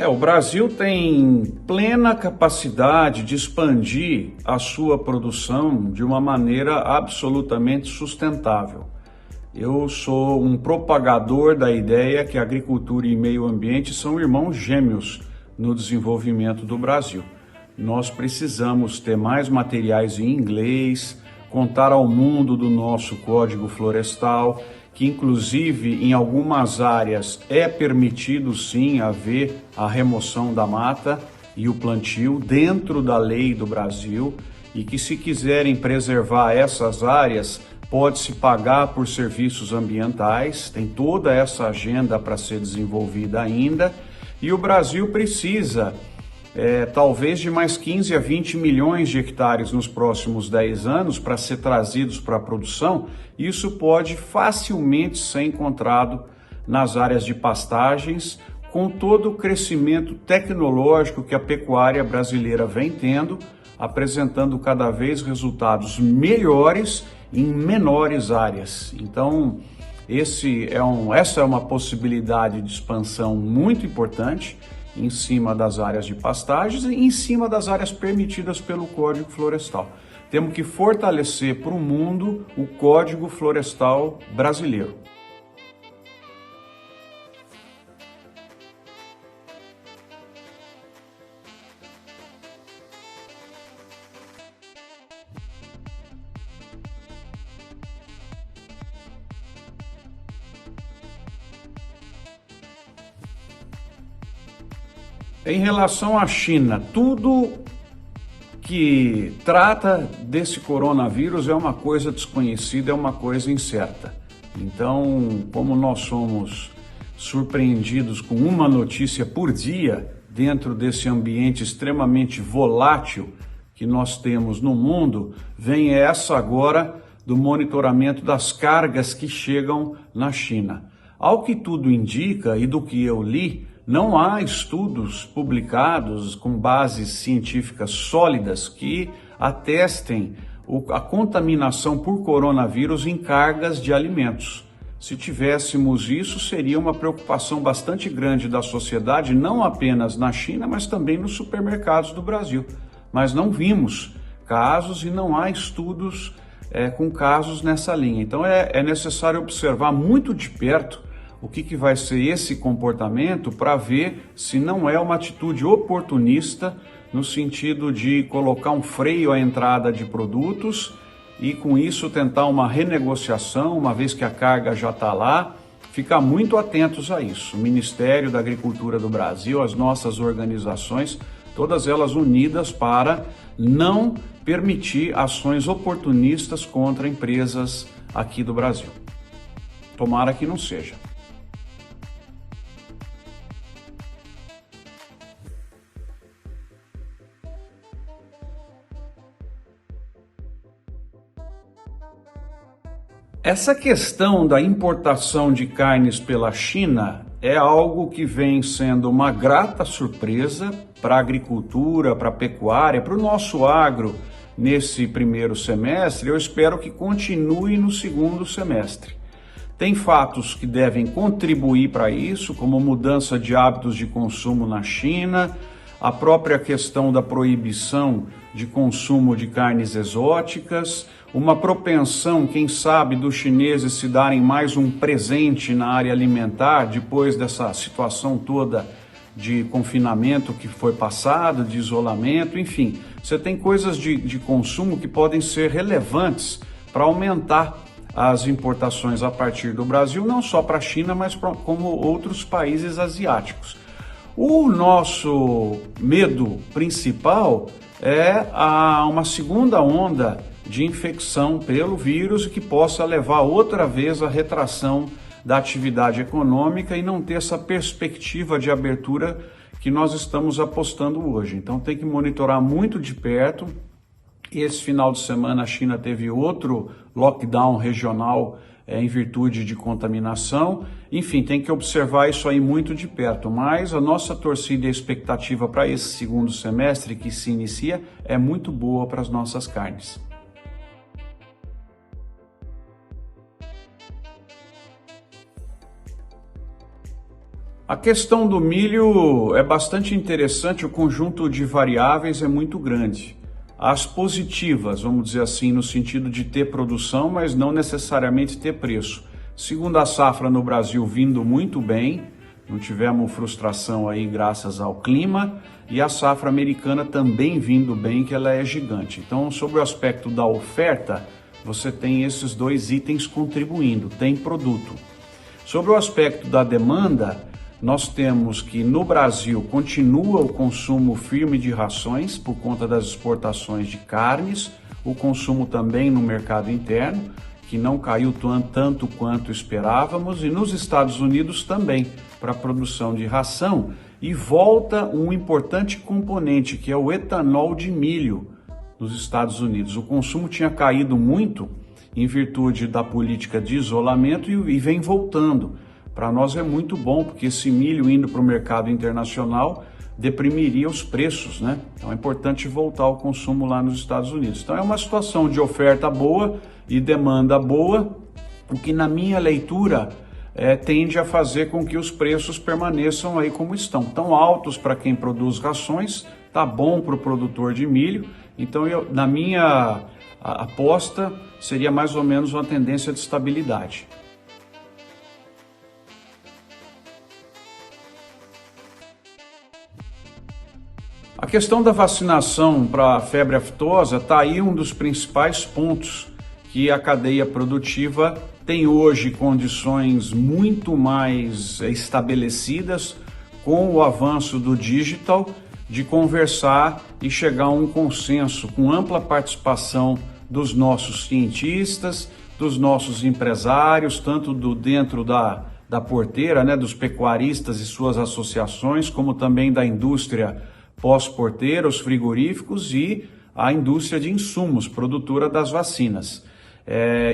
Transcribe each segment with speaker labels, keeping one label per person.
Speaker 1: O Brasil tem plena capacidade de expandir a sua produção de uma maneira absolutamente sustentável. Eu sou um propagador da ideia que agricultura e meio ambiente são irmãos gêmeos no desenvolvimento do Brasil. Nós precisamos ter mais materiais em inglês, contar ao mundo do nosso Código Florestal, que inclusive em algumas áreas é permitido sim haver a remoção da mata e o plantio dentro da lei do Brasil, e que se quiserem preservar essas áreas, pode-se pagar por serviços ambientais, tem toda essa agenda para ser desenvolvida ainda, e o Brasil precisa talvez de mais 15 a 20 milhões de hectares nos próximos 10 anos para ser trazidos para a produção. Isso pode facilmente ser encontrado nas áreas de pastagens, com todo o crescimento tecnológico que a pecuária brasileira vem tendo, apresentando cada vez resultados melhores em menores áreas. Então, essa é uma possibilidade de expansão muito importante em cima das áreas de pastagens e em cima das áreas permitidas pelo Código Florestal. Temos que fortalecer para o mundo o Código Florestal brasileiro. Em relação à China, tudo que trata desse coronavírus é uma coisa desconhecida, é uma coisa incerta. Então, como nós somos surpreendidos com uma notícia por dia dentro desse ambiente extremamente volátil que nós temos no mundo, vem essa agora do monitoramento das cargas que chegam na China. Ao que tudo indica e do que eu li, não há estudos publicados com bases científicas sólidas que atestem a contaminação por coronavírus em cargas de alimentos. Se tivéssemos isso, seria uma preocupação bastante grande da sociedade, não apenas na China, mas também nos supermercados do Brasil. Mas não vimos casos e não há estudos com casos nessa linha. Então é necessário observar muito de perto o que vai ser esse comportamento para ver se não é uma atitude oportunista no sentido de colocar um freio à entrada de produtos e com isso tentar uma renegociação, uma vez que a carga já está lá. Ficar muito atentos a isso. O Ministério da Agricultura do Brasil, as nossas organizações, todas elas unidas para não permitir ações oportunistas contra empresas aqui do Brasil. Tomara que não seja. Essa questão da importação de carnes pela China é algo que vem sendo uma grata surpresa para a agricultura, para a pecuária, para o nosso agro nesse primeiro semestre. Eu espero que continue no segundo semestre. Tem fatos que devem contribuir para isso, como mudança de hábitos de consumo na China, a própria questão da proibição de consumo de carnes exóticas, uma propensão, quem sabe, dos chineses se darem mais um presente na área alimentar depois dessa situação toda de confinamento que foi passado, de isolamento, enfim. Você tem coisas de consumo que podem ser relevantes para aumentar as importações a partir do Brasil, não só para a China, mas como outros países asiáticos. O nosso medo principal é uma segunda onda de infecção pelo vírus que possa levar outra vez à retração da atividade econômica e não ter essa perspectiva de abertura que nós estamos apostando hoje. Então tem que monitorar muito de perto. Esse final de semana a China teve outro lockdown regional em virtude de contaminação. Enfim, tem que observar isso aí muito de perto, mas a nossa torcida e a expectativa para esse segundo semestre que se inicia é muito boa para as nossas carnes. A questão do milho é bastante interessante, o conjunto de variáveis é muito grande. As positivas, vamos dizer assim, no sentido de ter produção, mas não necessariamente ter preço. Segunda safra no Brasil vindo muito bem, não tivemos frustração aí graças ao clima, e a safra americana também vindo bem, que ela é gigante. Então, sobre o aspecto da oferta, você tem esses dois itens contribuindo, tem produto. Sobre o aspecto da demanda, nós temos que no Brasil continua o consumo firme de rações por conta das exportações de carnes, o consumo também no mercado interno, que não caiu tanto quanto esperávamos, e nos Estados Unidos também, para a produção de ração, e volta um importante componente, que é o etanol de milho nos Estados Unidos. O consumo tinha caído muito em virtude da política de isolamento e vem voltando. Para nós é muito bom, porque esse milho indo para o mercado internacional deprimiria os preços, né? Então é importante voltar ao consumo lá nos Estados Unidos. Então é uma situação de oferta boa e demanda boa, o que na minha leitura tende a fazer com que os preços permaneçam aí como estão. Tão altos para quem produz rações, tá bom para o produtor de milho. Então na minha aposta seria mais ou menos uma tendência de estabilidade. A questão da vacinação para a febre aftosa está aí um dos principais pontos que a cadeia produtiva tem hoje condições muito mais estabelecidas com o avanço do digital, de conversar e chegar a um consenso com ampla participação dos nossos cientistas, dos nossos empresários, tanto dentro da porteira, né, dos pecuaristas e suas associações, como também da indústria pós-porteira, os frigoríficos e a indústria de insumos, produtora das vacinas.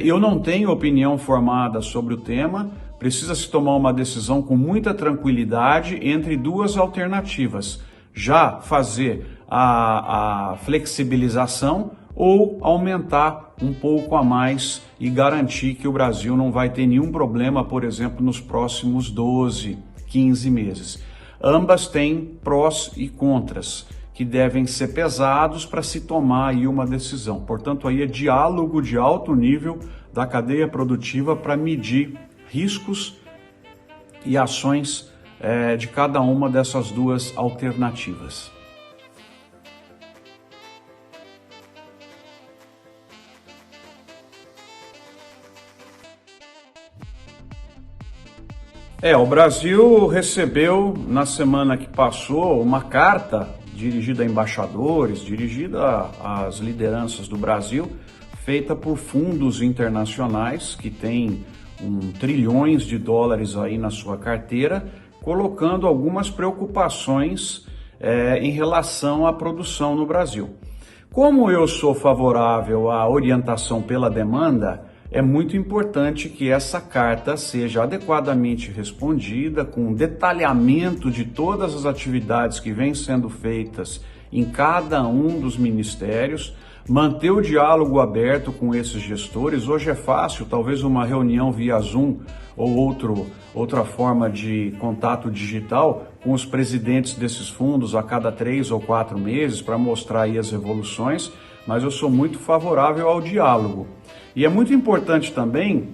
Speaker 1: Eu não tenho opinião formada sobre o tema, precisa-se tomar uma decisão com muita tranquilidade entre duas alternativas: já fazer a flexibilização ou aumentar um pouco a mais e garantir que o Brasil não vai ter nenhum problema, por exemplo, nos próximos 12, 15 meses. Ambas têm prós e contras que devem ser pesados para se tomar aí uma decisão. Portanto, aí é diálogo de alto nível da cadeia produtiva para medir riscos e ações de cada uma dessas duas alternativas. O Brasil recebeu na semana que passou uma carta dirigida a embaixadores, dirigida às lideranças do Brasil, feita por fundos internacionais que têm trilhões de dólares aí na sua carteira, colocando algumas preocupações em relação à produção no Brasil. Como eu sou favorável à orientação pela demanda, é muito importante que essa carta seja adequadamente respondida, com detalhamento de todas as atividades que vêm sendo feitas em cada um dos ministérios, manter o diálogo aberto com esses gestores. Hoje é fácil, talvez uma reunião via Zoom ou outra forma de contato digital com os presidentes desses fundos a cada 3 ou 4 meses para mostrar aí as evoluções, mas eu sou muito favorável ao diálogo. E é muito importante também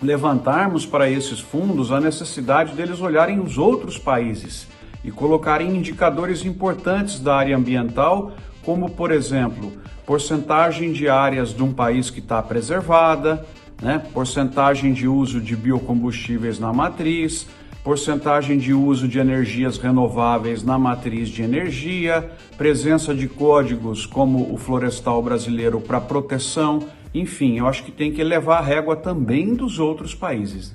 Speaker 1: levantarmos para esses fundos a necessidade deles olharem os outros países e colocarem indicadores importantes da área ambiental, como, por exemplo, porcentagem de áreas de um país que está preservada, né? Porcentagem de uso de biocombustíveis na matriz, porcentagem de uso de energias renováveis na matriz de energia, presença de códigos como o florestal brasileiro para proteção. Enfim, eu acho que tem que levar a régua também dos outros países.